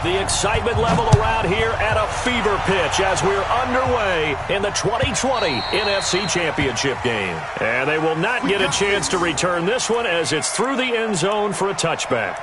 The excitement level around here at a fever pitch as we're underway in the 2020 NFC Championship game. And they will not get a chance to return this one as it's through the end zone for a touchback.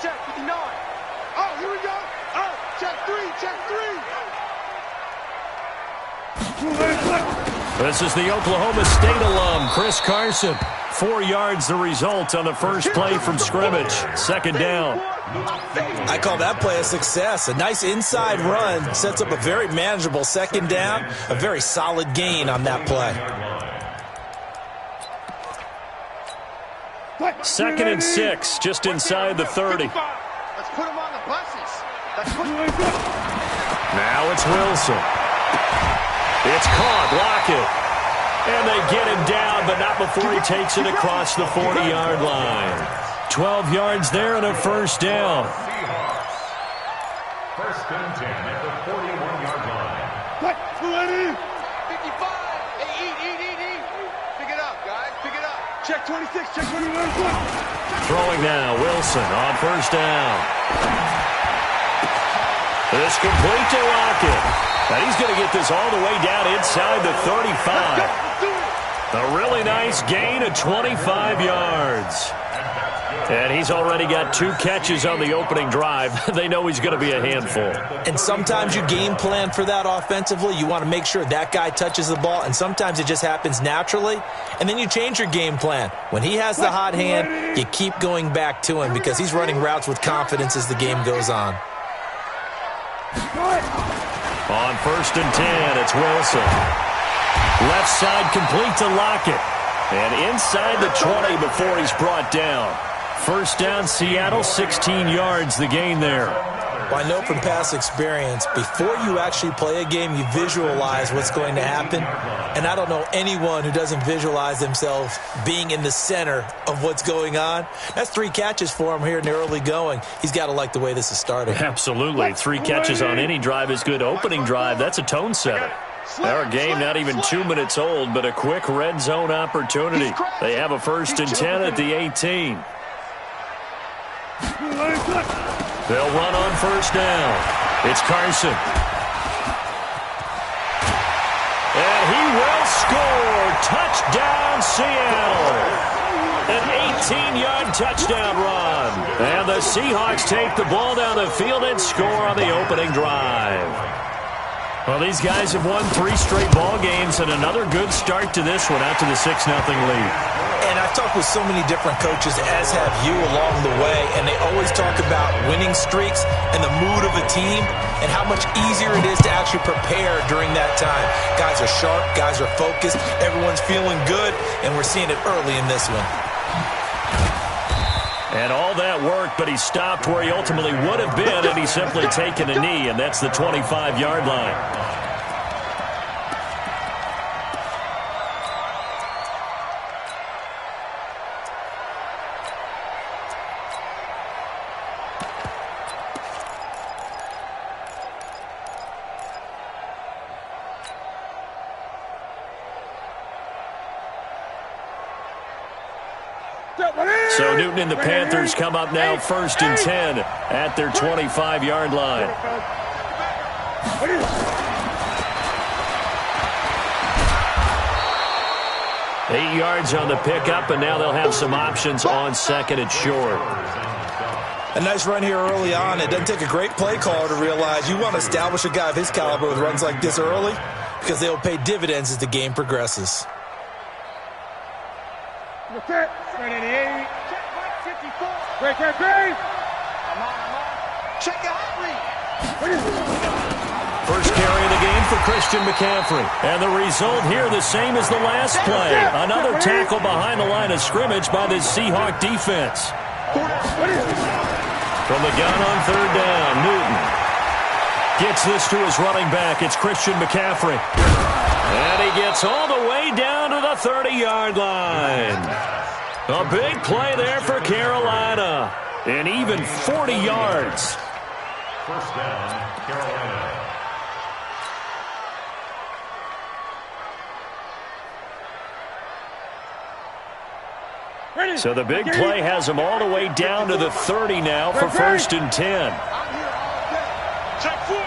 Check, 59. Oh, here we go. Oh, check three. This is the Oklahoma State alum, Chris Carson. 4 yards the result on the first play from scrimmage. Second down. I call that play a success. A nice inside run sets up a very manageable second down. A very solid gain on that play. 2nd and 6, just inside the 30. Let's put him on the buses. Now it's Wilson. It's caught. Lockett. And they get him down, but not before he takes it across the 40-yard line. 12 yards there and a first down. First and 10 at the 41-yard line. 55. Hey, eat. Pick it up, guys. Pick it up. Check 26. Check 21. Throwing now, Wilson on first down. It's complete to Lockett. And he's going to get this all the way down inside the 35. A really nice gain of 25 yards. And he's already got 2 catches on the opening drive. They know he's going to be a handful. And sometimes you game plan for that offensively. You want to make sure that guy touches the ball, and sometimes it just happens naturally. And then you change your game plan. When he has the hot hand, you keep going back to him because he's running routes with confidence as the game goes on. On first and 10, it's Wilson. Left side complete to Lockett. And inside the 20 before he's brought down. First down, Seattle, 16 yards, the gain there. Well, I know from past experience, before you actually play a game, you visualize what's going to happen. And I don't know anyone who doesn't visualize themselves being in the center of what's going on. That's 3 catches for him here in the early going. He's got to like the way this is starting. Absolutely. 3 catches on any drive is good. Opening drive, that's a tone setter. Our game not even 2 minutes old, but a quick red zone opportunity. They have a first and 10 at the 18. They'll run on first down. It's Carson. And he will score. Touchdown, Seattle. An 18-yard touchdown run. And the Seahawks take the ball down the field and score on the opening drive. Well, these guys have won 3 straight ball games and another good start to this one out to the 6-0 lead. And I've talked with so many different coaches, as have you, along the way, and they always talk about winning streaks and the mood of a team and how much easier it is to actually prepare during that time. Guys are sharp, guys are focused, everyone's feeling good, and we're seeing it early in this one. And all that work, but he stopped where he ultimately would have been had he simply taken a knee, and that's the 25-yard line. So Newton and the Panthers come up now first and 10 at their 25-yard line. Eight yards on the pickup, and now they'll have some options on second and short. A nice run here early on. It doesn't take a great play caller to realize you want to establish a guy of his caliber with runs like this early because they'll pay dividends as the game progresses. Check 88. Check 54. Great. I'm on. Check the hot read. First carry of the game for Christian McCaffrey. And the result here the same as the last play. Another tackle behind the line of scrimmage by the Seahawk defense. From the gun on third down, Newton gets this to his running back. It's Christian McCaffrey. And he gets all the way down to the 30-yard line. A big play there for Carolina. And even 40 yards. First down, Carolina. So the big play has him all the way down to the 30 now for 1st and 10. Check four.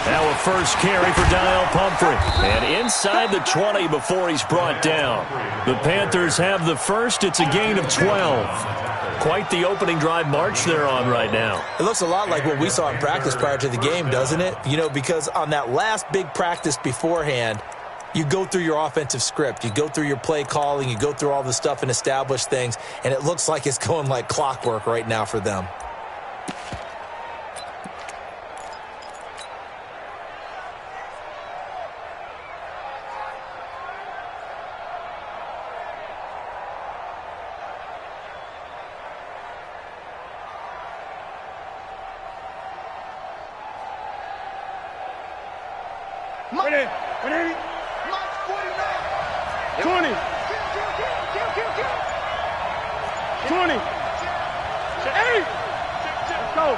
Now a first carry for Dial Pumphrey. And inside the 20 before he's brought down. The Panthers have the first. It's a gain of 12. Quite the opening drive march they're on right now. It looks a lot like what we saw in practice prior to the game, doesn't it? You know, because on that last big practice beforehand, you go through your offensive script. You go through your play calling. You go through all the stuff and establish things. And it looks like it's going like clockwork right now for them. Ready? 20. 20. Go.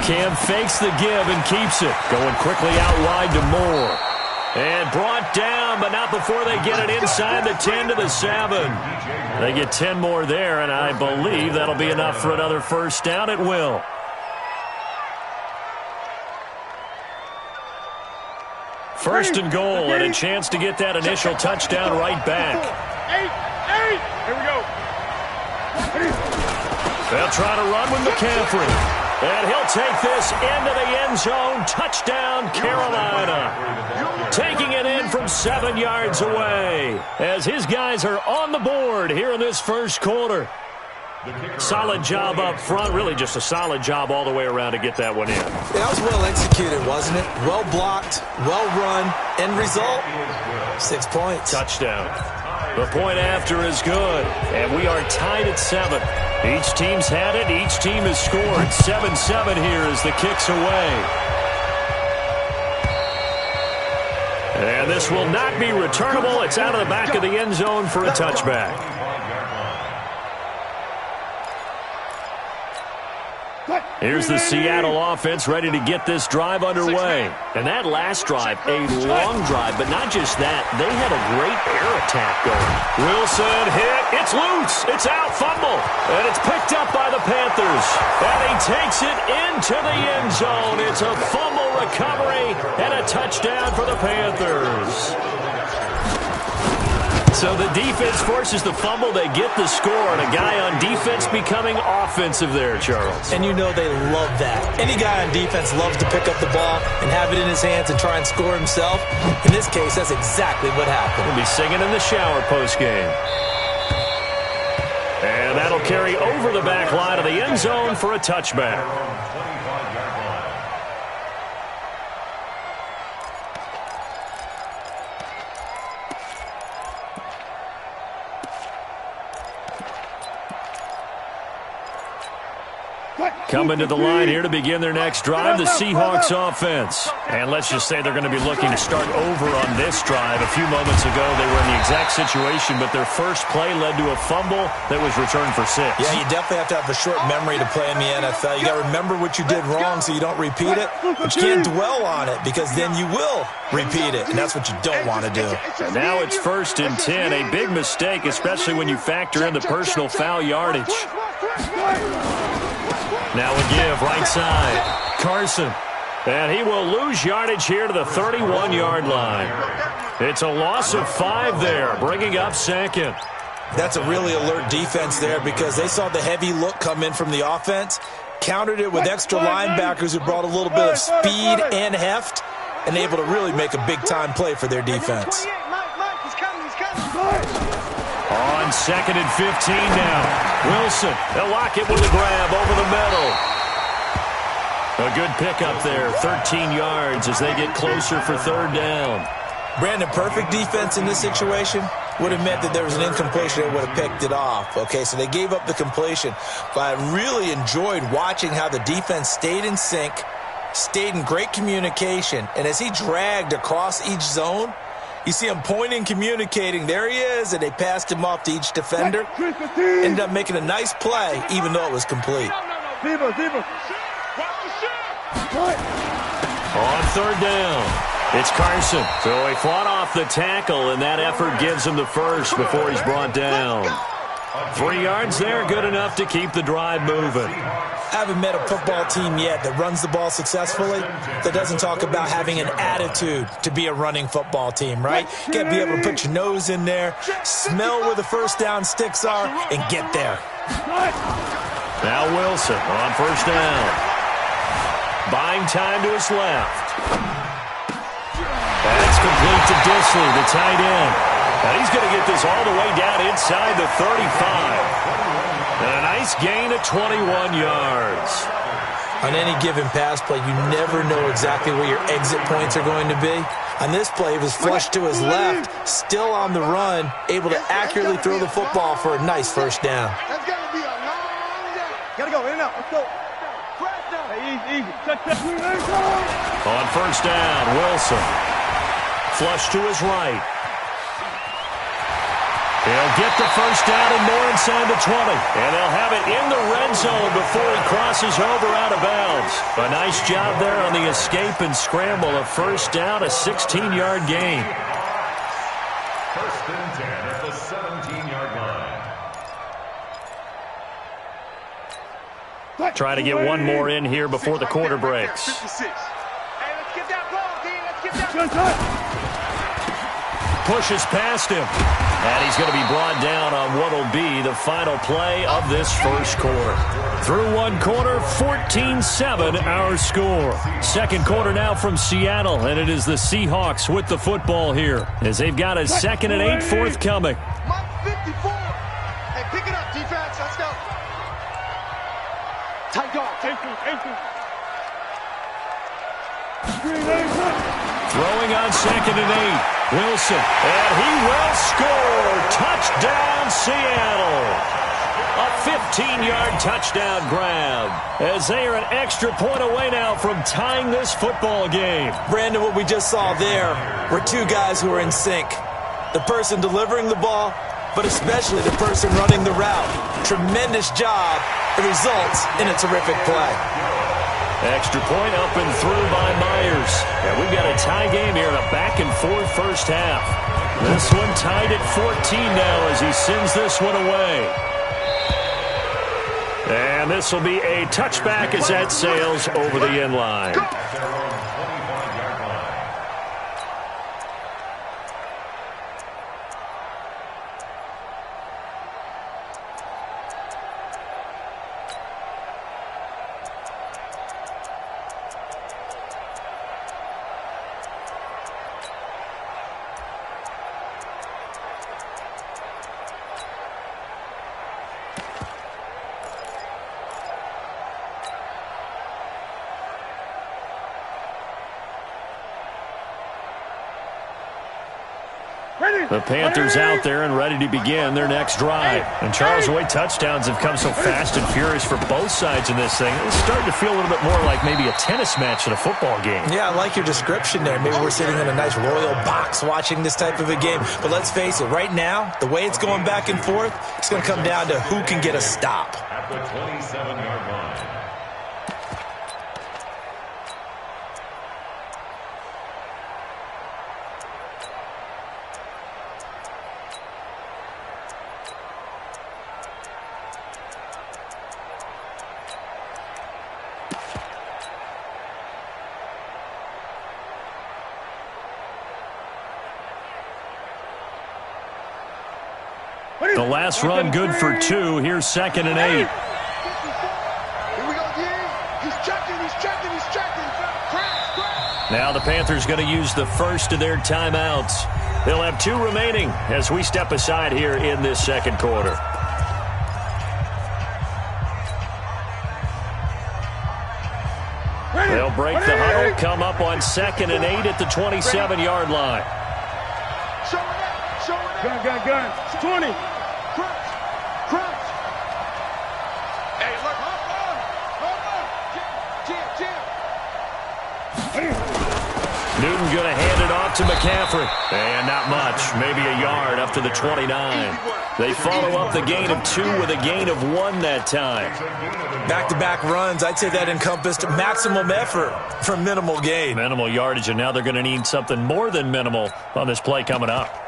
Cam fakes the give and keeps it. Going quickly out wide to Moore. And brought down, but not before they get it inside the 10 to the 7. They get 10 more there, and I believe that'll be enough for another first down. It will. First and goal, and a chance to get that initial touchdown right back. Here we go. They'll try to run with McCaffrey. And he'll take this into the end zone. Touchdown, Carolina. Taking it in from 7 yards away as his guys are on the board here in this first quarter. Solid job up front. Really just a solid job all the way around to get that one in. That was well executed, wasn't it? Well blocked, well run. End result, 6 points. Touchdown. The point after is good. And we are tied at 7. Each team's had it. Each team has scored. 7-7 here as the kick's away. And this will not be returnable. It's out of the back of the end zone for a touchback. Here's the Seattle offense ready to get this drive underway. And that last drive, a long drive, but not just that. They had a great air attack going. Wilson hit. It's loose. It's out. Fumble. And it's picked up by the Panthers. And he takes it into the end zone. It's a fumble recovery and a touchdown for the Panthers. So the defense forces the fumble. They get the score, and a guy on defense becoming offensive there, Charles. And you know they love that. Any guy on defense loves to pick up the ball and have it in his hands and try and score himself. In this case, that's exactly what happened. He'll be singing in the shower postgame. And that'll carry over the back line of the end zone for a touchback. Coming to the line here to begin their next drive, the Seahawks offense. And let's just say they're going to be looking to start over on this drive. A few moments ago, they were in the exact situation, but their first play led to a fumble that was returned for 6. Yeah, you definitely have to have a short memory to play in the NFL. You got to remember what you did wrong so you don't repeat it, but you can't dwell on it because then you will repeat it, and that's what you don't want to do. And now it's 1st and 10, a big mistake, especially when you factor in the personal foul yardage. Now a give, right side. Carson. And he will lose yardage here to the 31-yard line. It's a loss of 5 there, bringing up 2nd. That's a really alert defense there because they saw the heavy look come in from the offense, countered it with extra linebackers who brought a little bit of speed and heft, and able to really make a big-time play for their defense. On 2nd and 15 now. Wilson, they'll lock it with a grab over the middle. A good pickup there, 13 yards as they get closer for 3rd down. Brandon, perfect defense in this situation. would have meant that there was an incompletion that would have picked it off. Okay, so they gave up the completion. But I really enjoyed watching how the defense stayed in sync, stayed in great communication, and as he dragged across each zone, you see him pointing, communicating. There he is, and they passed him off to each defender. Ended up making a nice play, even though it was complete. On third down, it's Carson. So he fought off the tackle, and that effort gives him the first before he's brought down. 3 yards there, good enough to keep the drive moving. I haven't met a football team yet that runs the ball successfully that doesn't talk about having an attitude to be a running football team, right? You got to be able to put your nose in there, smell where the first down sticks are, and get there. Now Wilson on first down. Buying time to his left. That's complete to Disley, the tight end. And he's going to get this all the way down inside the 35. And a nice gain of 21 yards. On any given pass play, you never know exactly where your exit points are going to be. On this play, he was flushed to his left, still on the run, able to accurately throw the football for a nice first down. That's got to be a long down. Got to go, in and out. Let's go. Easy. On first down, Wilson. Flush to his right. He'll get the first down and more inside the 20. And they'll have it in the red zone before he crosses over out of bounds. A nice job there on the escape and scramble. A first down, a 16-yard gain. First and 10 at the 17-yard line. Try to get one more in here before the quarter breaks. 56. Hey, let's get that ball, D. Let's get that. Pushes past him. And he's going to be brought down on what will be the final play of this first quarter. Through one quarter, 14-7 our score. Second quarter now from Seattle, and it is the Seahawks with the football here as they've got a 2nd and 8 forthcoming. Mike 54. Hey, pick it up, defense. Let's go. Tight guard. Throwing on 2nd and 8. Wilson. And he will score. Touchdown, Seattle. A 15-yard touchdown grab as they are an extra point away now from tying this football game. Brandon, what we just saw there were two guys who are in sync. The person delivering the ball, but especially the person running the route. Tremendous job. It results in a terrific play. Extra point up and through by Myers. And we've got a tie game here in a back-and-forth first half. This one tied at 14 now as he sends this one away. And this will be a touchback as that sails over the end line. The Panthers out there and ready to begin their next drive. And Charles, the way touchdowns have come so fast and furious for both sides in this thing, it's starting to feel a little bit more like maybe a tennis match than a football game. Yeah, I like your description there. Maybe we're sitting in a nice royal box watching this type of a game. But let's face it, right now, the way it's going back and forth, it's going to come down to who can get a stop. At the 27-yard line. The last run good for 2. Here's 2nd and 8. Here we go, D. He's checking. Now the Panthers going to use the first of their timeouts. They'll have 2 remaining as we step aside here in this second quarter. They'll break the huddle, come up on 2nd and 8 at the 27-yard line. Gun. 20. Crunch. Hey, look, hold on. Newton going to hand it off to McCaffrey. And not much, maybe a yard up to the 29. They follow up the gain of 2 with a gain of 1 that time. Back-to-back runs, I'd say that encompassed maximum effort for minimal gain. Minimal yardage, and now they're going to need something more than minimal on this play coming up.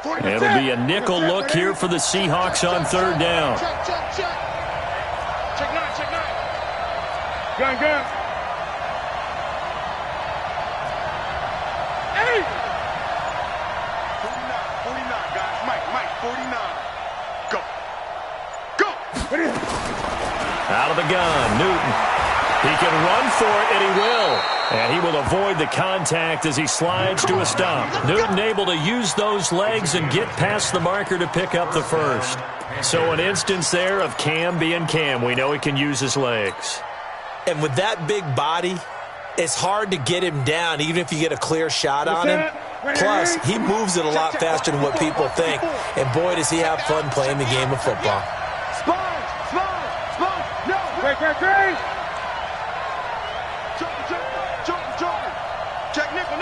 It'll be a nickel look here for the Seahawks on 3rd down. Check 9. Gun. 8. 49, guys. Mike, 49. Go. Out of the gun, Newton. He can run for it, and he will. And he will avoid the contact as he slides to a stop. Newton able to use those legs and get past the marker to pick up the first. So an instance there of Cam being Cam. We know he can use his legs. And with that big body, it's hard to get him down, even if you get a clear shot on him. Plus, he moves it a lot faster than what people think. And boy, does he have fun playing the game of football. Spine. No. Great. Jump. Check nickel.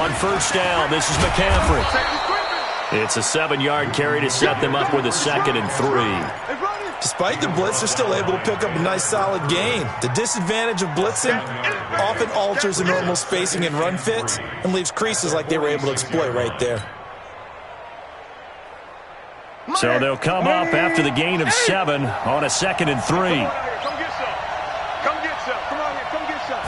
On 1st down, this is McCaffrey. It's a 7-yard carry to set them up with a 2nd and 3. Despite the blitz, they're still able to pick up a nice solid gain. The disadvantage of blitzing often alters the normal spacing and run fits and leaves creases like they were able to exploit right there. So they'll come up after the gain of 7 on a 2nd and 3. Come get some. Come on here. Come get some.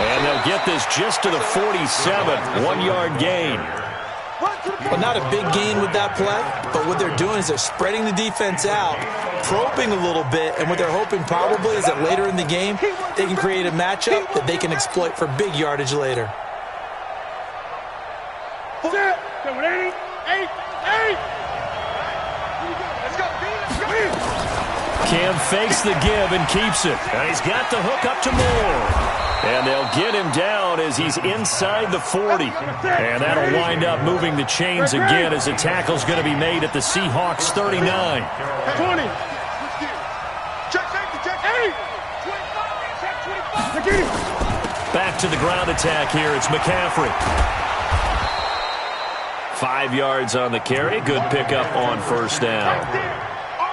And they'll get this just to the 47, 1-yard gain. Well, not a big gain with that play, but what they're doing is they're spreading the defense out, probing a little bit, and what they're hoping probably is that later in the game, they can create a matchup that they can exploit for big yardage later. Cam fakes the give and keeps it. And he's got the hook up to Moore. And they'll get him down as he's inside the 40. And that'll wind up moving the chains again as the tackle's going to be made at the Seahawks 39. 20. Check 8. Back to the ground attack here. It's McCaffrey. 5 yards on the carry. Good pickup on 1st down.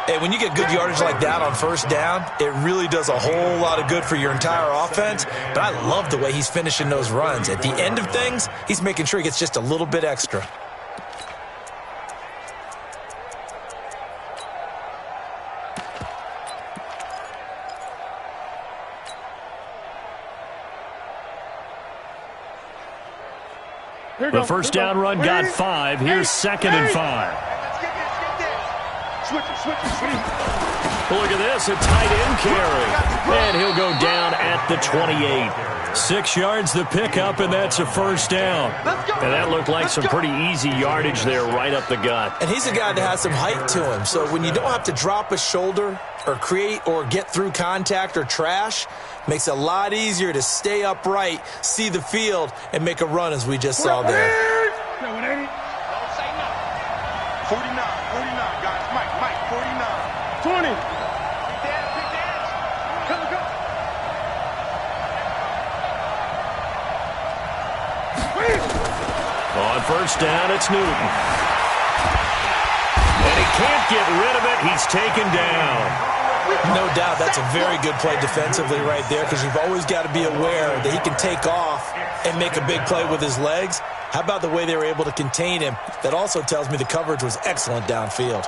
Hey, when you get good yardage like that on 1st down, it really does a whole lot of good for your entire offense. But I love the way he's finishing those runs. At the end of things, he's making sure he gets just a little bit extra. The 1st down run got 5. Here's 2nd and 5. Look at this, a tight end carry. And he'll go down at the 28. 6 yards the pickup, and that's a 1st down. And that looked like some pretty easy yardage there right up the gut. And he's a guy that has some height to him. So when you don't have to drop a shoulder or create or get through contact or trash, makes it a lot easier to stay upright, see the field, and make a run as we just saw there. 49, guys. Mike, 49. 20. On 1st down, it's Newton. And he can't get rid of it. He's taken down. No doubt that's a very good play defensively right there, because you've always got to be aware that he can take off and make a big play with his legs. How about the way they were able to contain him? That also tells me the coverage was excellent downfield.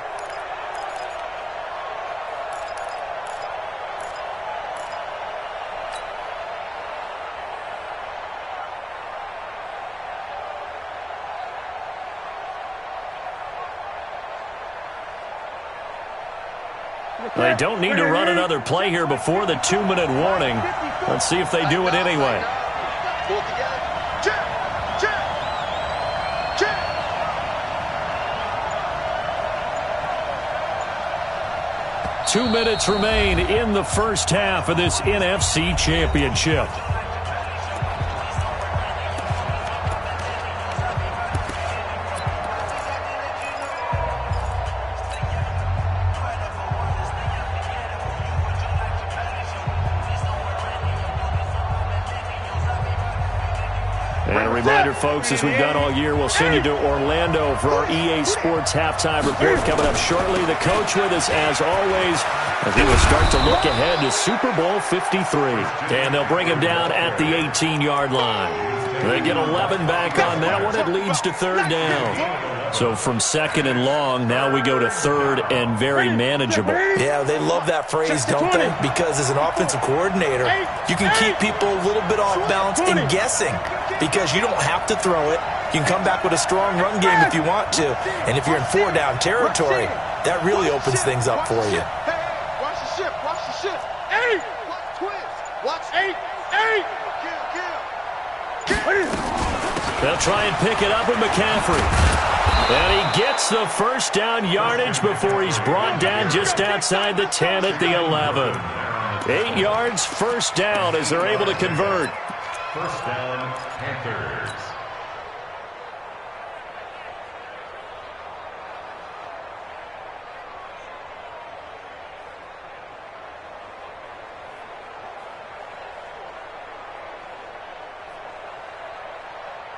They don't need to run another play here before the 2-minute warning. Let's see if they do it anyway. 2 minutes remain in the first half of this NFC Championship. And a reminder, folks, as we've done all year, we'll send you to Orlando for our EA Sports halftime report coming up shortly. The coach with us, as always, as we will start to look ahead to Super Bowl 53. And they'll bring him down at the 18-yard line. They get 11 back on that one. It leads to third down. So from second and long, now we go to third and very manageable. Yeah, they love that phrase, don't they? Because as an offensive coordinator, you can keep people a little bit off balance and guessing because you don't have to throw it. You can come back with a strong run game if you want to. And if you're in four-down territory, that really opens things up for you. Watch the ship. Watch the ship. Eight. Watch twins. Watch eight. Eight. They'll try and pick it up with McCaffrey. And he gets the first down yardage before he's brought down just outside the 10 at the 11. 8 yards, first down as they're able to convert. First down, Panthers.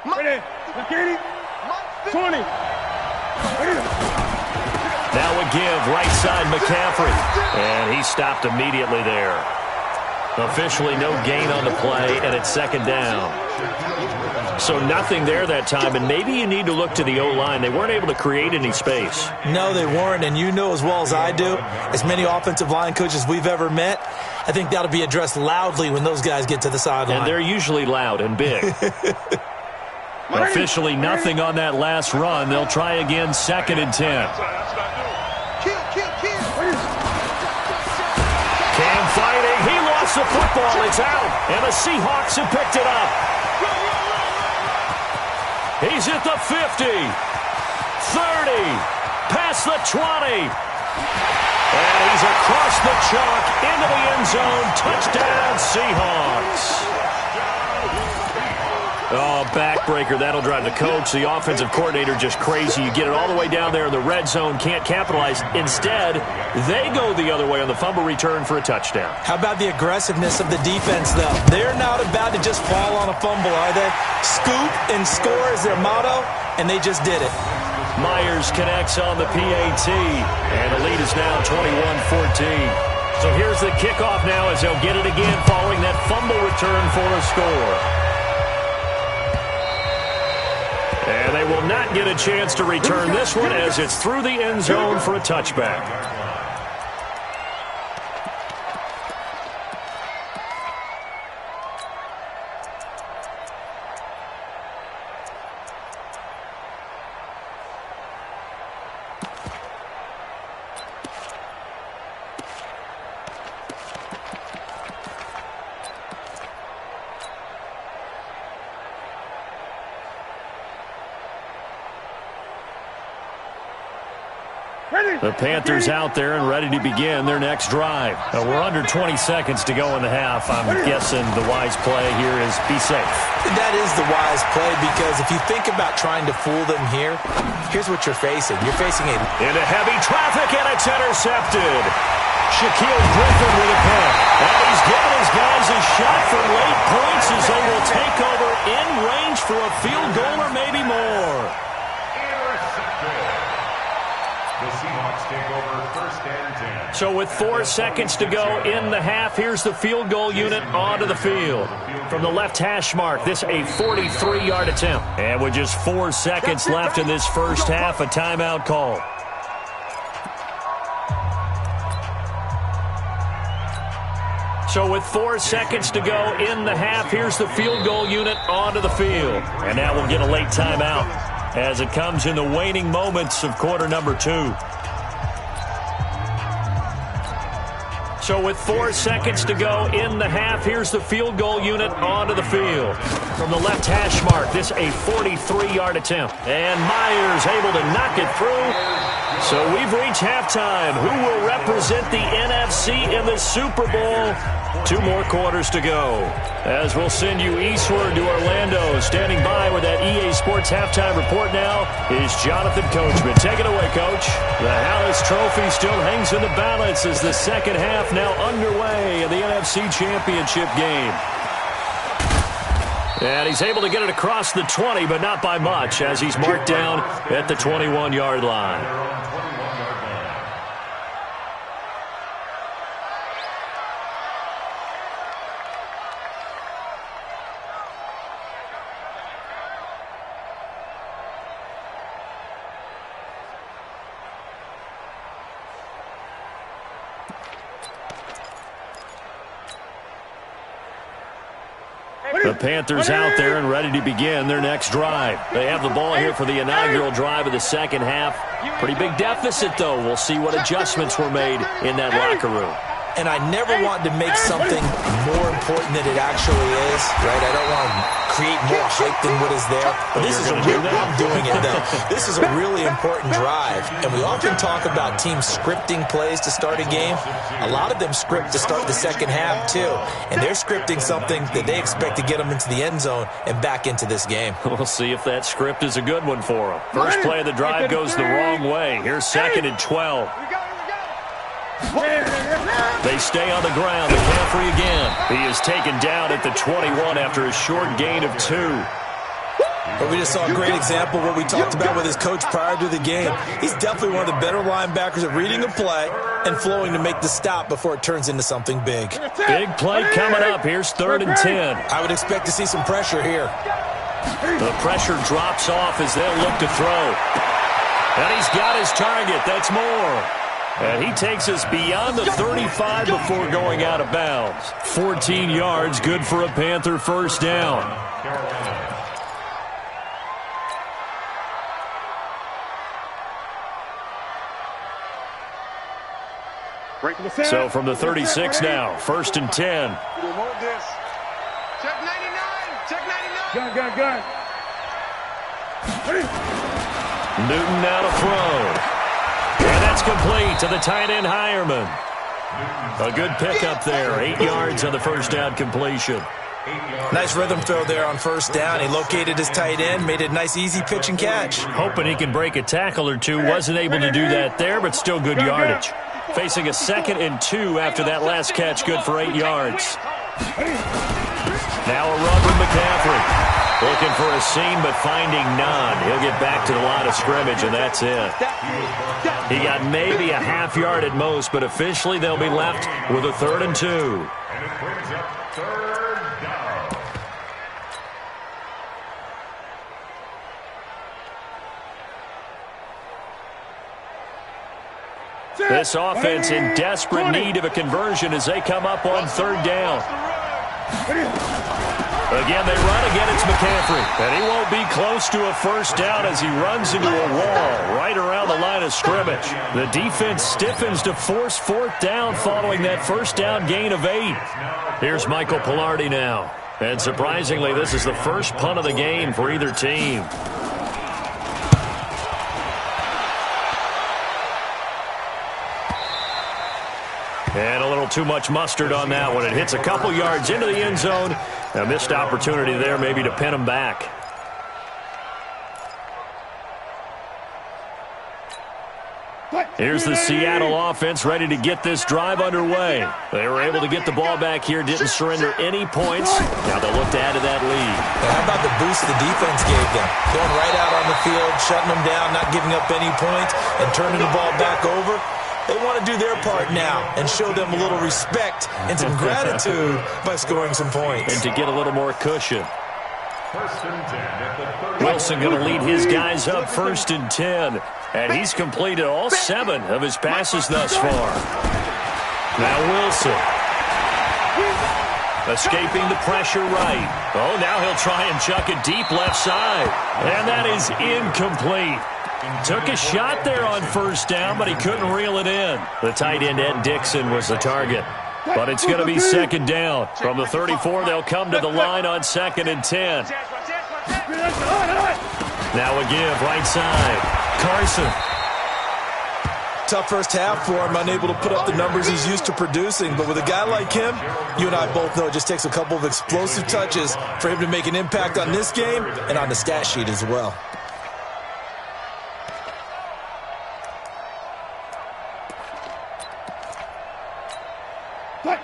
Ready. 20. Now a give, right side McCaffrey. And he stopped immediately there. Officially no gain on the play, and it's second down. So nothing there that time, and maybe you need to look to the O-line. They weren't able to create any space. No, they weren't, and you know as well as I do, as many offensive line coaches we've ever met, I think that'll be addressed loudly when those guys get to the sideline. And they're usually loud and big. Officially nothing on that last run. They'll try again, second and 10. Cam fighting. He lost the football. It's out. And the Seahawks have picked it up. He's at the 50. 30. Past the 20. And he's across the chalk into the end zone. Touchdown, Seahawks. Oh, backbreaker. That'll drive the coach, the offensive coordinator, just crazy. You get it all the way down there in the red zone, can't capitalize. Instead, they go the other way on the fumble return for a touchdown. How about the aggressiveness of the defense, though? They're not about to just fall on a fumble, are they? Scoop and score is their motto, and they just did it. Myers connects on the PAT, and the lead is now 21-14. So here's the kickoff now as they'll get it again following that fumble return for a score. And they will not get a chance to return this one as it's through the end zone for a touchback. The Panthers out there and ready to begin their next drive. We're under 20 seconds to go in the half. I'm guessing the wise play here is be safe. That is the wise play because if you think about trying to fool them here, here's what you're facing. You're facing into heavy traffic, and it's intercepted. Shaquille Griffin with a pick. And he's giving his guys a shot for late points as they will take over in range for a field goal or maybe more. The Seahawks take over first and 10. So with 4 seconds to go in the half, here's the field goal unit onto the field. From the left hash mark, this a 43-yard attempt. And with just 4 seconds left in this first half, a timeout call. So with 4 seconds to go in the half, here's the field goal unit onto the field. And now we'll get a late timeout as it comes in the waning moments of quarter number 2. So with 4 seconds to go in the half, here's the field goal unit onto the field. From the left hash mark, this a 43-yard attempt. And Myers able to knock it through. So we've reached halftime. Who will represent the NFC in the Super Bowl? 2 more quarters to go. As we'll send you eastward to Orlando. Standing by with that EA Sports halftime report now is Jonathan Coachman. Take it away, Coach. The Hallis Trophy still hangs in the balance as the second half now underway in the NFC Championship game. And he's able to get it across the 20, but not by much, as he's marked down at the 21-yard line. The Panthers out there and ready to begin their next drive. They have the ball here for the inaugural drive of the second half. Pretty big deficit, though. We'll see what adjustments were made in that locker room. And I never want to make something more important than it actually is, right? I don't want to create more hype than what is there. But this is a real, I'm doing it, though. This is a really important drive. And we often talk about teams scripting plays to start a game. A lot of them script to start the second half, too. And they're scripting something that they expect to get them into the end zone and back into this game. We'll see if that script is a good one for them. First play of the drive goes the wrong way. Here's 2nd and 12. They stay on the ground. McCaffrey again. He is taken down at the 21 after a short gain of 2. But we just saw a great example of what we talked about with his coach prior to the game. He's definitely one of the better linebackers at reading a play and flowing to make the stop before it turns into something big. Big play coming up. Here's 3rd and 10. I would expect to see some pressure here. The pressure drops off as they'll look to throw. And he's got his target. That's more. And he takes us beyond the 35 before going out of bounds. 14 yards, good for a Panther first down. So from the 36 now, 1st and 10. Check 99. Check 99. Gun. Newton now to throw. And that's complete to the tight end, Hireman. A good pickup there. 8 yards on the first down completion. Nice rhythm throw there on first down. He located his tight end, made it a nice, easy pitch and catch. Hoping he can break a tackle or two. Wasn't able to do that there, but still good yardage. Facing a 2nd and 2 after that last catch. Good for 8 yards. Now a run with McCaffrey. Looking for a seam, but finding none. He'll get back to the line of scrimmage, and that's it. He got maybe a half yard at most, but officially they'll be left with a 3rd and 2. And it brings up 3rd down. This offense in desperate need of a conversion as they come up on 3rd down. Again, they run. Again, it's McCaffrey. And he won't be close to a first down as he runs into a wall right around the line of scrimmage. The defense stiffens to force 4th down following that first down gain of 8. Here's Michael Pilardi now. And surprisingly, this is the first punt of the game for either team. And a little too much mustard on that one. It hits a couple yards into the end zone. A missed opportunity there maybe to pin him back. Here's the Seattle offense ready to get this drive underway. They were able to get the ball back here, didn't surrender any points. Now they'll look to add to that lead. How about the boost the defense gave them? Going right out on the field, shutting them down, not giving up any points, and turning the ball back over. They want to do their part now and show them a little respect and some gratitude by scoring some points. And to get a little more cushion. 1st and 10. Wilson going to lead his guys up 1st and 10. And he's completed all 7 of his passes thus far. Now Wilson. Escaping the pressure right. Oh, now he'll try and chuck it deep left side. And that is incomplete. Took a shot there on first down, but he couldn't reel it in. The tight end, Ed Dixon, was the target. But it's going to be 2nd down. From the 34, they'll come to the line on 2nd and 10. Now a give, right side. Carson. Tough first half for him, unable to put up the numbers he's used to producing. But with a guy like him, you and I both know it just takes a couple of explosive touches for him to make an impact on this game and on the stat sheet as well.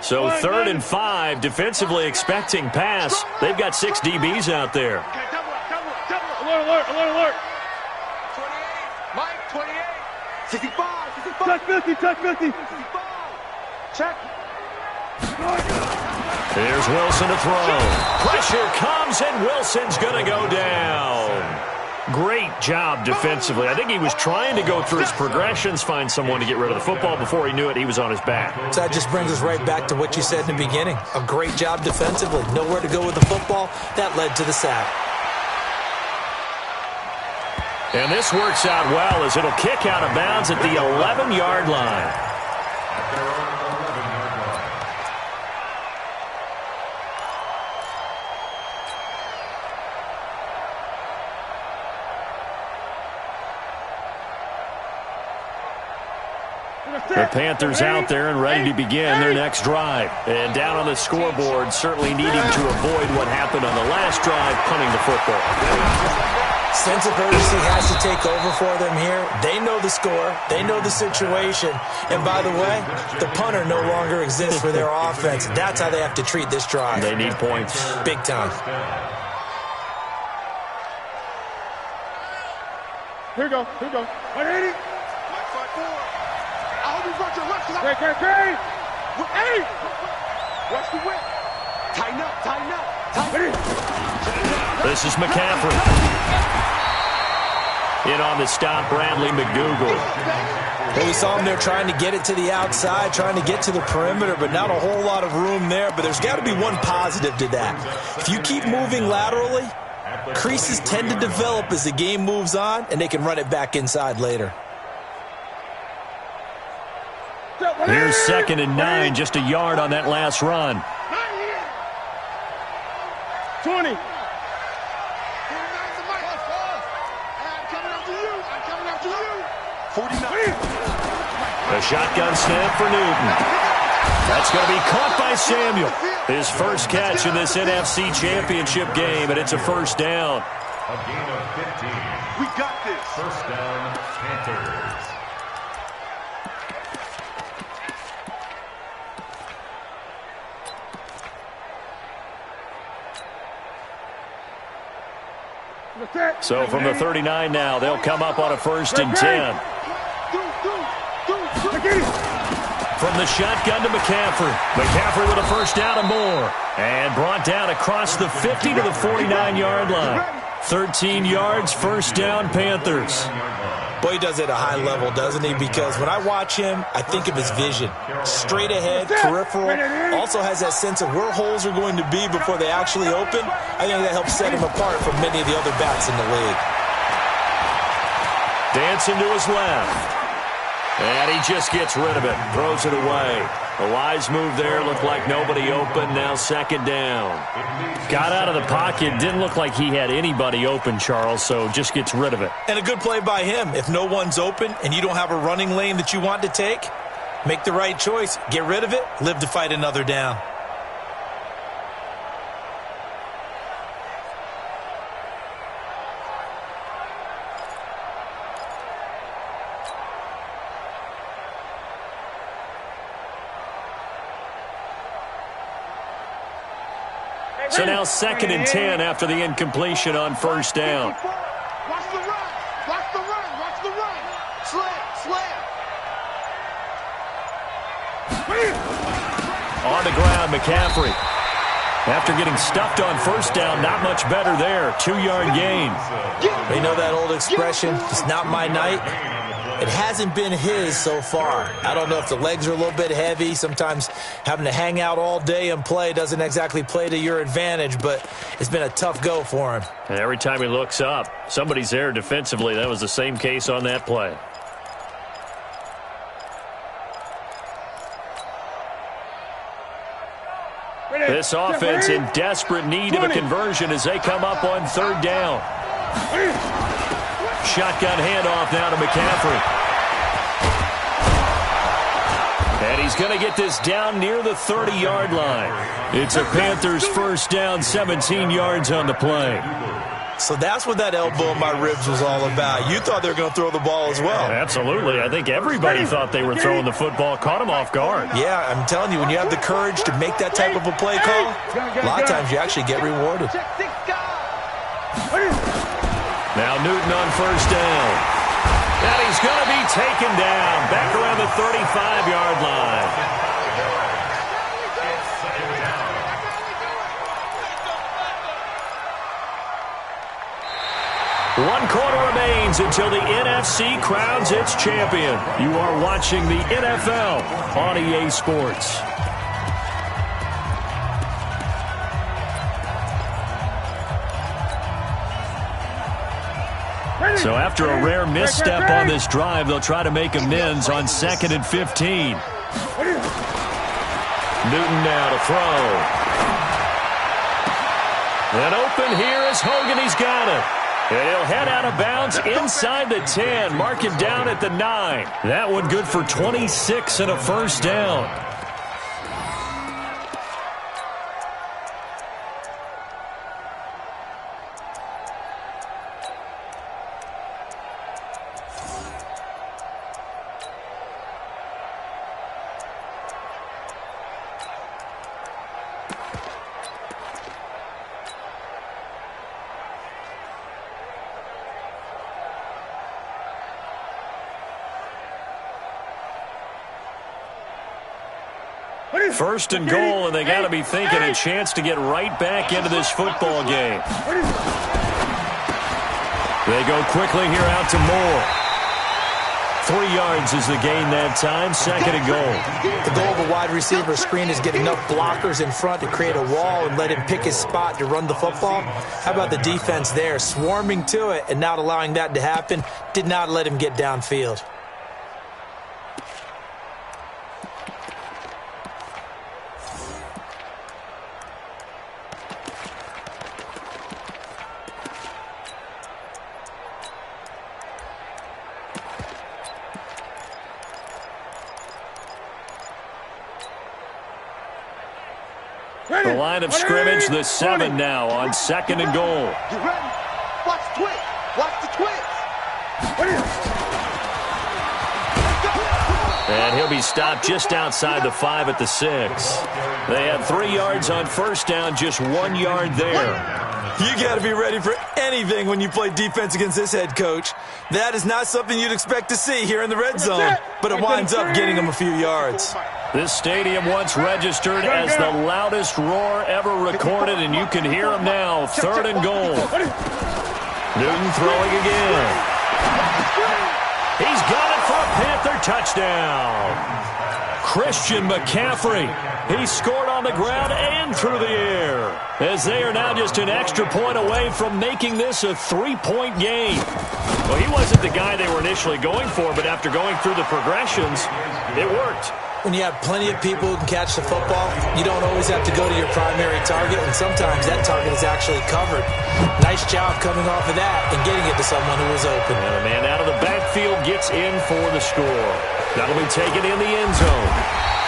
So 3rd and 5, defensively expecting pass. They've got 6 DBs out there. Okay, double. Alert. 28. Mike, 28. 65. Check 50. 65. Check. Here's Wilson to throw. Pressure comes, and Wilson's going to go down. Great job defensively. I think he was trying to go through his progressions, find someone to get rid of the football. Before he knew it, he was on his back. So that just brings us right back to what you said in the beginning. A great job defensively. Nowhere to go with the football. That led to the sack. And this works out well as it'll kick out of bounds at the 11-yard line. The Panthers out there and ready to begin their next drive. And down on the scoreboard, certainly needing to avoid what happened on the last drive, punting the football. Sense of urgency has to take over for them here. They know the score. They know the situation. And by the way, the punter no longer exists for their offense. That's how they have to treat this drive. They need points. Big time. Here we go. 180. I hope you brought your left. Great. Hey! Watch the whip. Tighten up. This is McCaffrey. In on the stop, Bradley McDougal. Well, we saw him there trying to get it to the outside, trying to get to the perimeter, but not a whole lot of room there. But there's got to be one positive to that. If you keep moving laterally, creases tend to develop as the game moves on, and they can run it back inside later. Here's 2nd and 9, just a yard on that last run. 20. I'm coming after you. 49. A shotgun snap for Newton. That's going to be caught by Samuel. His first catch in this NFC Championship game, and it's a first down. A gain of 15. We got this. First down, Panthers. So from the 39 now, they'll come up on a 1st and 10. From the shotgun to McCaffrey. McCaffrey with a first down and more. And brought down across the 50 to the 49-yard line. 13 yards, first down, Panthers. Boy, he does it at a high level, doesn't he? Because when I watch him, I think of his vision. Straight ahead, peripheral. Also has that sense of where holes are going to be before they actually open. I think that helps set him apart from many of the other backs in the league. Dancing to his left. And he just gets rid of it. Throws it away. A wise move there. Looked like nobody open. Now 2nd down. Got out of the pocket. Didn't look like he had anybody open, Charles, so just gets rid of it. And a good play by him. If no one's open and you don't have a running lane that you want to take, make the right choice. Get rid of it. Live to fight another down. So now 2nd and 10 after the incompletion on first down. Watch the run. Slam. On the ground, McCaffrey. After getting stuffed on first down, not much better there. 2-yard gain. You know that old expression, it's not my night. It hasn't been his so far. I don't know if the legs are a little bit heavy. Sometimes having to hang out all day and play doesn't exactly play to your advantage, but it's been a tough go for him. And every time he looks up, somebody's there defensively. That was the same case on that play. This offense in desperate need of a conversion as they come up on 3rd down. Shotgun handoff now to McCaffrey. And he's going to get this down near the 30-yard line. It's a Panthers first down, 17 yards on the play. So that's what that elbow in my ribs was all about. You thought they were going to throw the ball as well. Absolutely. I think everybody thought they were throwing the football, caught him off guard. Yeah, I'm telling you, when you have the courage to make that type of a play call, a lot of times you actually get rewarded. Now Newton on first down. And he's going to be taken down back around the 35-yard line. 1 quarter remains until the NFC crowns its champion. You are watching the NFL on EA Sports. So after a rare misstep on this drive, they'll try to make amends on 2nd and 15. Newton now to throw. And open here is Hogan. He's got it. And he'll head out of bounds inside the 10. Mark him down at the 9. That one good for 26 and a first down. First and goal, and they got to be thinking a chance to get right back into this football game. They go quickly here out to Moore. 3 yards is the gain that time, 2nd and goal. The goal of a wide receiver screen is get enough blockers in front to create a wall and let him pick his spot to run the football. How about the defense there, swarming to it and not allowing that to happen? Did not let him get downfield. The line of scrimmage, the 7 now on 2nd and goal. You ready? Watch the twist. Watch the twist. And he'll be stopped just outside the 5 at the 6. They had 3 yards on first down, just 1 yard there. You got to be ready for anything when you play defense against this head coach. That is not something you'd expect to see here in the red zone, but it winds up getting him a few yards. This stadium once registered as the loudest roar ever recorded, and you can hear him now. 3rd and goal. Newton throwing again. He's got it for a Panther touchdown. Christian McCaffrey. He scored on the ground and through the air, as they are now just an extra point away from making this a 3-point game. Well, he wasn't the guy they were initially going for, but after going through the progressions, it worked. When you have plenty of people who can catch the football, you don't always have to go to your primary target, and sometimes that target is actually covered. Nice job coming off of that and getting it to someone who was open. And the man out of the backfield gets in for the score. That'll be taken in the end zone.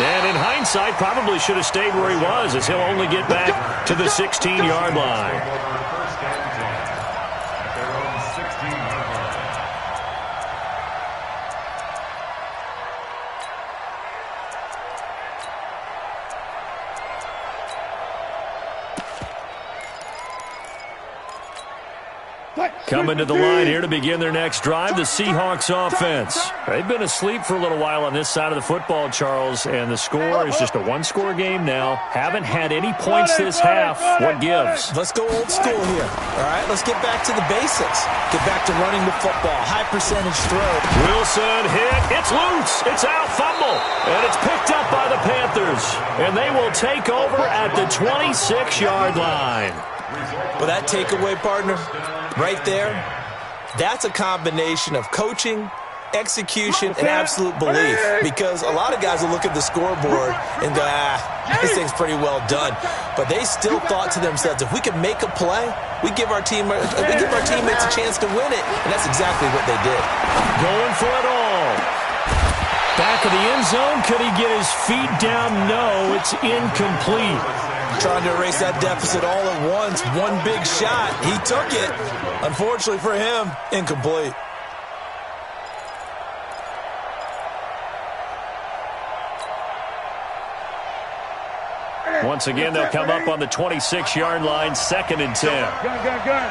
And in hindsight, probably should have stayed where he was, as he'll only get back to the 16-yard line. Coming to the line here to begin their next drive, the Seahawks offense. They've been asleep for a little while on this side of the football, Charles, and the score is just a one-score game now. Haven't had any points this half. What gives? Let's go old school here. All right, let's get back to the basics. Get back to running the football. High percentage throw. Wilson hit. It's loose. It's out. Fumble. And it's picked up by the Panthers. And they will take over at the 26-yard line. Well, that takeaway, partner, right there, that's a combination of coaching, execution, and absolute belief. Because a lot of guys will look at the scoreboard and go, this thing's pretty well done. But they still thought to themselves, if we can make a play, we give our teammates a chance to win it. And that's exactly what they did. Going for it all. Back Back of the end zone. Could he get his feet down? No, it's incomplete. Trying to erase that deficit all at once. One big shot. He took it. Unfortunately for him, incomplete. Once again, they'll come up on the 26-yard line, 2nd and 10. Gun.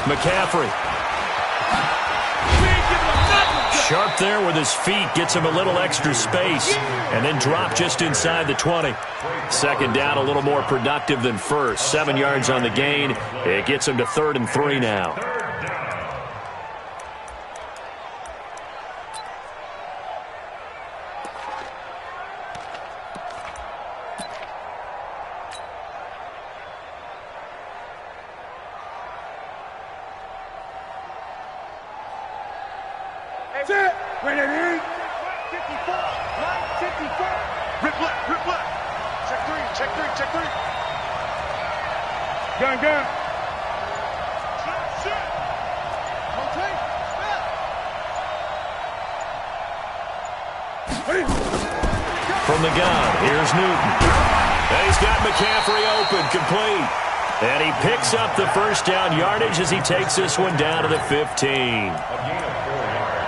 McCaffrey. Sharp there with his feet, gets him a little extra space, and then drop just inside the 20. 2nd down, a little more productive than first. 7 yards on the gain. It gets him to 3rd and 3 now. Gun. From the gun, here's Newton. And he's got McCaffrey open, complete. And he picks up the first down yardage as he takes this one down to the 15.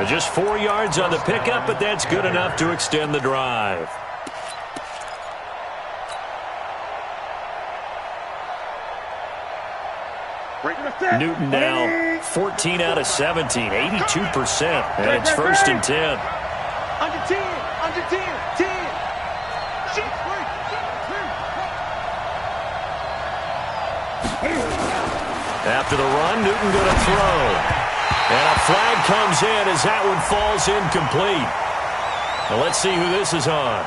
Just 4 yards on the pickup, but that's good enough to extend the drive. Newton now 14 out of 17, 82%. And it's 1st and 10. Under 10. After the run, Newton going to throw. And a flag comes in as that one falls incomplete. Now let's see who this is on.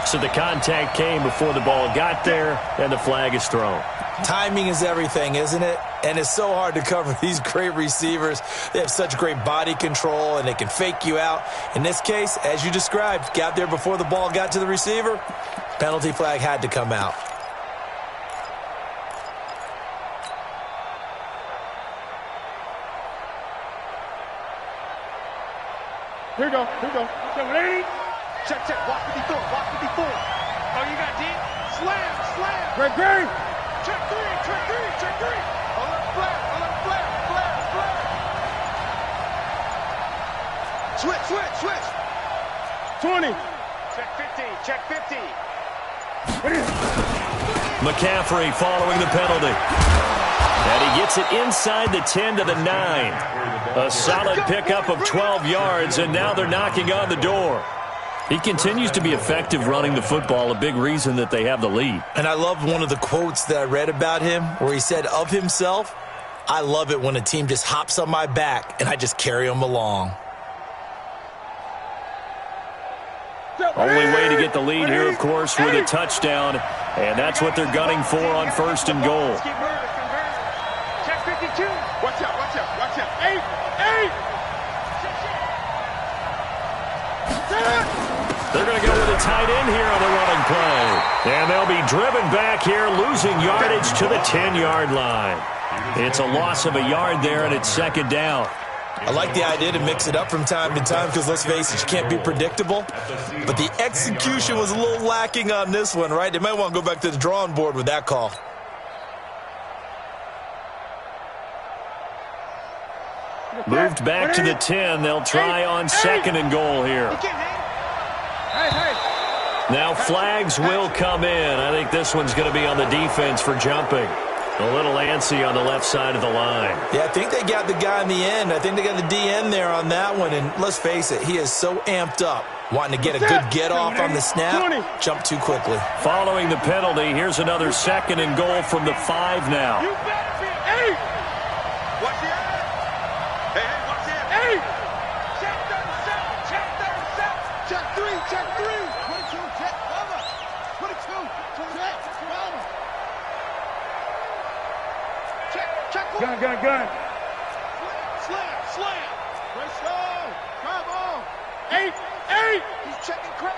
So the contact came before the ball got there, and the flag is thrown. Timing is everything, isn't it? And it's so hard to cover these great receivers. They have such great body control, and they can fake you out. In this case, as you described, got there before the ball got to the receiver. Penalty flag had to come out. Here we go. 780. Check. Walk 54. Oh, you got deep? Slam. Great. Check three. I'll let flat. Switch. 20. Check 50. McCaffrey following the penalty. And he gets it inside the 10 to the 9. A solid pickup of 12 yards, and now they're knocking on the door. He continues to be effective running the football, a big reason that they have the lead. And I love one of the quotes that I read about him where he said of himself, "I love it when a team just hops on my back and I just carry them along." Only way to get the lead here, of course, with a touchdown, and that's what they're gunning for on 1st and goal. Check 52. Watch out. 8. They're going to go with a tight end here on the running play. And they'll be driven back here, losing yardage to the 10-yard line. It's a loss of a yard there, and it's 2nd down. I like the idea to mix it up from time to time because, let's face it, you can't be predictable. But the execution was a little lacking on this one, right? They might want to go back to the drawing board with that call. Moved back to the 10. They'll try on 2nd and goal here. Now flags will come in. I think this one's going to be on the defense for jumping. A little antsy on the left side of the line. Yeah, I think they got the guy in the end. I think they got the DN there on that one. And let's face it, he is so amped up, wanting to get a good get-off on the snap, jump too quickly. Following the penalty, here's another 2nd and goal from the 5 now. You better be 8. Watch the eye. Hey, watch it. 8. Check 37. Check 3. 22. Check cover. 22. Check cover. Check. Gun. Slam. Press on. Come on. 8. He's checking crap.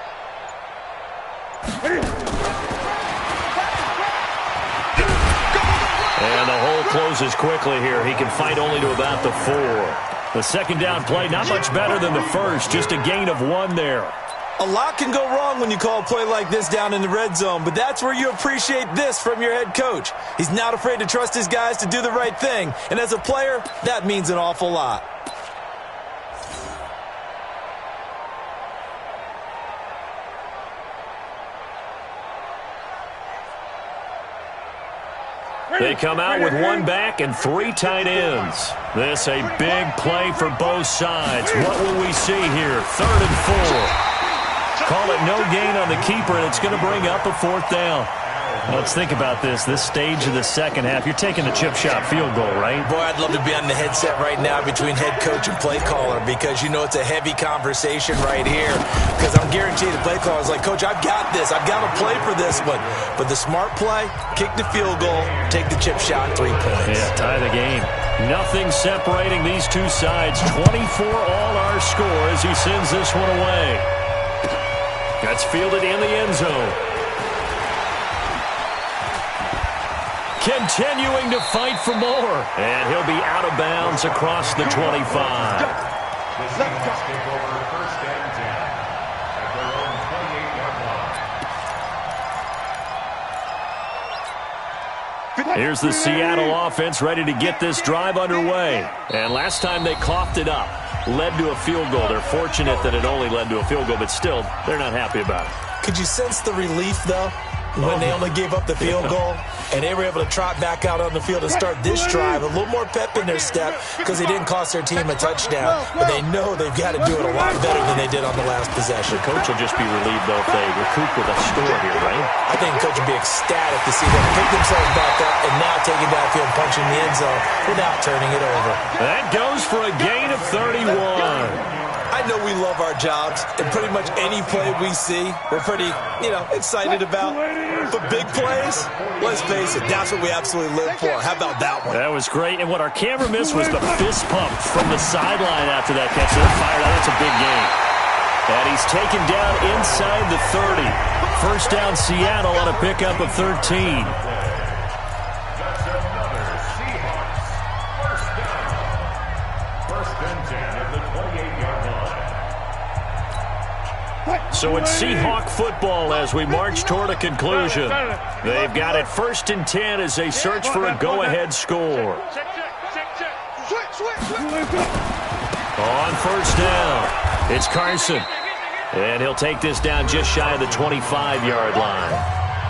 And the hole closes quickly here. He can fight only to about the 4. The second down play, not much better than the first, just a gain of 1 there. A lot can go wrong when you call a play like this down in the red zone, but that's where you appreciate this from your head coach. He's not afraid to trust his guys to do the right thing, and as a player, that means an awful lot. They come out with 1 back and 3 tight ends. This a big play for both sides. What will we see here? 3rd and 4. Call it no gain on the keeper, and it's going to bring up a 4th down. Let's think about this stage of the second half. You're taking the chip shot field goal, right? Boy, I'd love to be on the headset right now between head coach and play caller because you know it's a heavy conversation right here because I'm guaranteed the play caller is like, Coach, I've got this. I've got to play for this one. But the smart play, kick the field goal, take the chip shot, 3 points. Yeah, tie the game. Nothing separating these two sides. 24 all our score as he sends this one away. That's fielded in the end zone. Continuing to fight for more. And he'll be out of bounds across the 25. The Seahawks take over 1st and 10 at their own 28-yard line. Here's the Seattle offense ready to get this drive underway. And last time they coughed it up, led to a field goal. They're fortunate that it only led to a field goal, but still, they're not happy about it. Could you sense the relief, though, when they only gave up the field goal? And they were able to trot back out on the field and start this drive. A little more pep in their step because they didn't cost their team a touchdown. But they know they've got to do it a lot better than they did on the last possession. The coach will just be relieved, though, if they recoup with a score here, right? I think the coach will be ecstatic to see them pick themselves back up and now take it downfield and punch in the end zone without turning it over. That goes for a gain of 31. I know we love our jobs, and pretty much any play we see, we're pretty, excited about. But big plays, let's face it, that's what we absolutely live for. How about that one? That was great, and what our camera missed was the fist pump from the sideline after that catch. They're fired out. That's a big gain. And he's taken down inside the 30. First down, Seattle on a pickup of 13. So it's Seahawk football as we march toward a conclusion. They've got it 1st and 10 as they search for a go-ahead score. On 1st down, it's Carson. And he'll take this down just shy of the 25-yard line.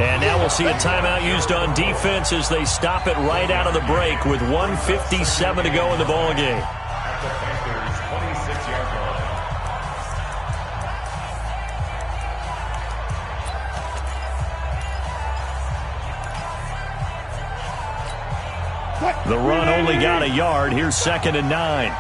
And now we'll see a timeout used on defense as they stop it right out of the break with 1:57 to go in the ballgame. The run only got a yard. Here's 2nd and 9.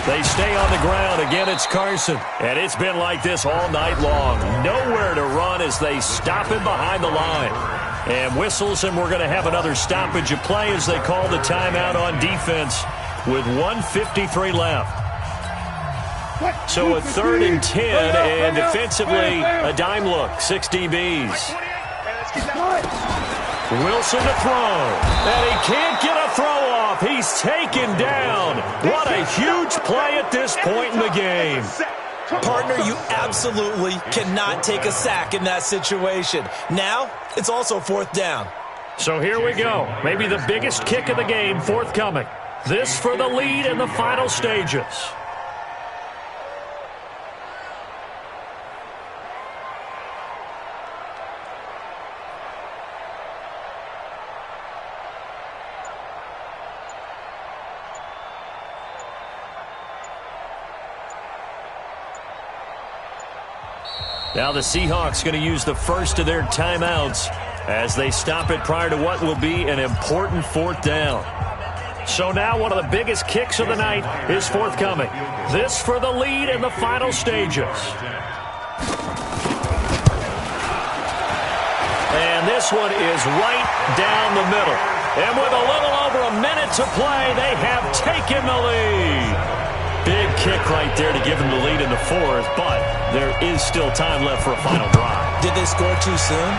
They stay on the ground. Again, it's Carson. And it's been like this all night long. Nowhere to run as they stop him behind the line. And whistles, and we're going to have another stoppage of play as they call the timeout on defense with 1:53 left. So a 3rd and 10, and defensively, a dime look, 6 DBs. Wilson to throw, and he can't get a throw off. He's taken down. What a huge play at this point in the game. Partner, you absolutely cannot take a sack in that situation. Now, it's also 4th down. So here we go. Maybe the biggest kick of the game forthcoming. This for the lead in the final stages. Now the Seahawks going to use the first of their timeouts as they stop it prior to what will be an important 4th down. So now one of the biggest kicks of the night is forthcoming. This for the lead in the final stages. And this one is right down the middle. And with a little over a minute to play, they have taken the lead. Big kick right there to give them the lead in the fourth, but there is still time left for a final drive. Did they score too soon?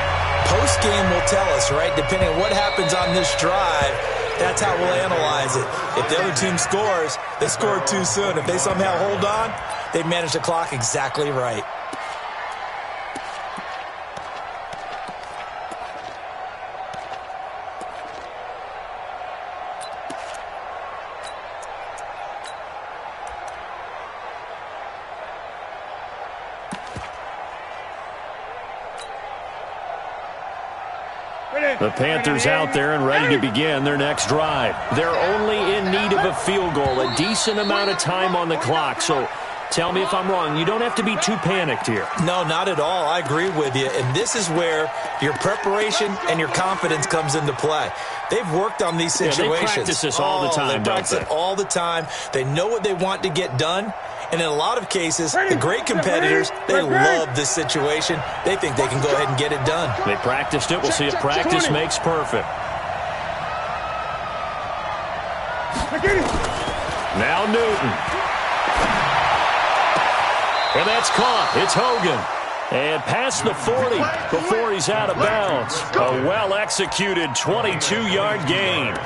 Post-game will tell us, right? Depending on what happens on this drive, that's how we'll analyze it. If the other team scores, they scored too soon. If they somehow hold on, they managed the clock exactly right. The Panthers out there and ready to begin their next drive. They're only in need of a field goal, a decent amount of time on the clock. So tell me if I'm wrong. You don't have to be too panicked here. No, not at all. I agree with you. And this is where your preparation and your confidence comes into play. They've worked on these situations. Yeah, they practice this all the time, They practice it all the time. They know what they want to get done. And in a lot of cases, the great competitors, they love this situation. They think they can go ahead and get it done. They practiced it. We'll see if practice makes perfect. Now Newton. And that's caught. It's Hogan. And past the 40 before he's out of bounds. A well-executed 22-yard gain.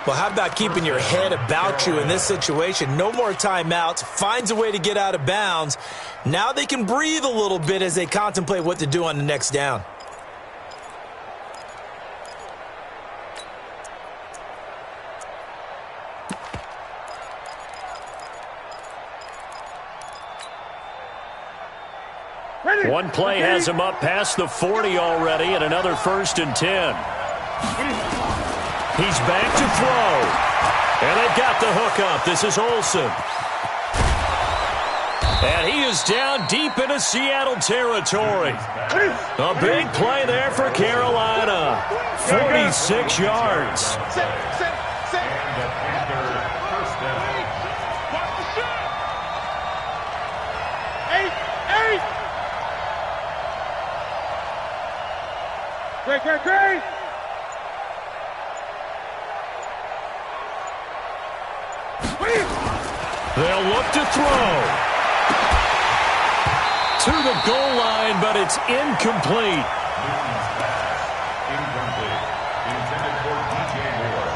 Well, how about keeping your head about you in this situation? No more timeouts. Finds a way to get out of bounds. Now they can breathe a little bit as they contemplate what to do on the next down. One play has him up past the 40 already, and another 1st and 10. He's back to throw. And they've got the hook up. This is Olsen. And he is down deep into Seattle territory. A big play there for Carolina. 46 yards. Great. They'll look to throw. To the goal line, but it's incomplete. Incomplete. Intended for DJ Moore.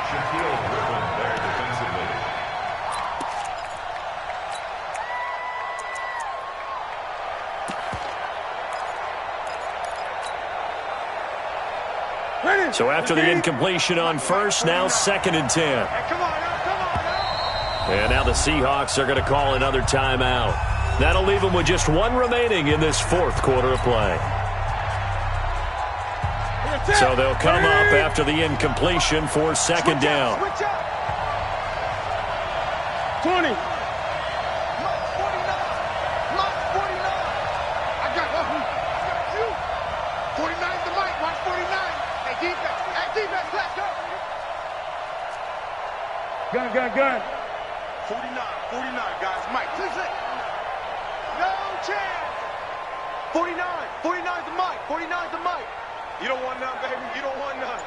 Shaquille Griffin there defensively. So after the incompletion on first, now 2nd and 10. And now the Seahawks are going to call another timeout. That'll leave them with just one remaining in this 4th quarter of play. So they'll come up after the incompletion for 2nd down. 20. Gun. 49, guys. Mike, please. No chance. 49 the Mike. 49 the Mike. You don't want none, baby. You don't want none.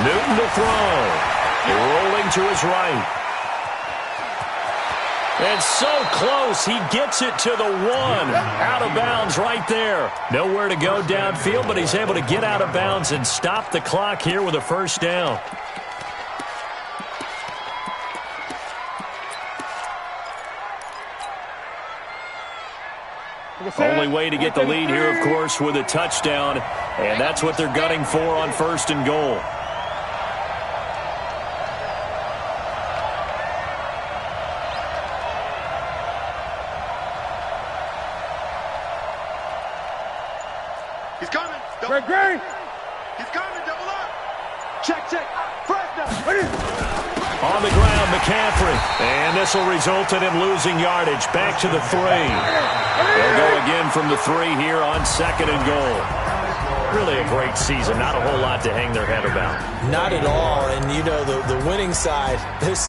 Newton to throw. Rolling to his right. And so close, he gets it to the 1. Out of bounds right there. Nowhere to go downfield, but he's able to get out of bounds and stop the clock here with a 1st down. Only way to get the lead here, of course, with a touchdown. And that's what they're gunning for on 1st and goal. He's coming. Great. He's coming. Double up. Check. Fresno. On the ground, McCaffrey. And this will result in him losing yardage. Back to the 3. They'll go again from the 3 here on 2nd and goal. Really a great season. Not a whole lot to hang their head about. Not at all. And, you know, the winning side, there's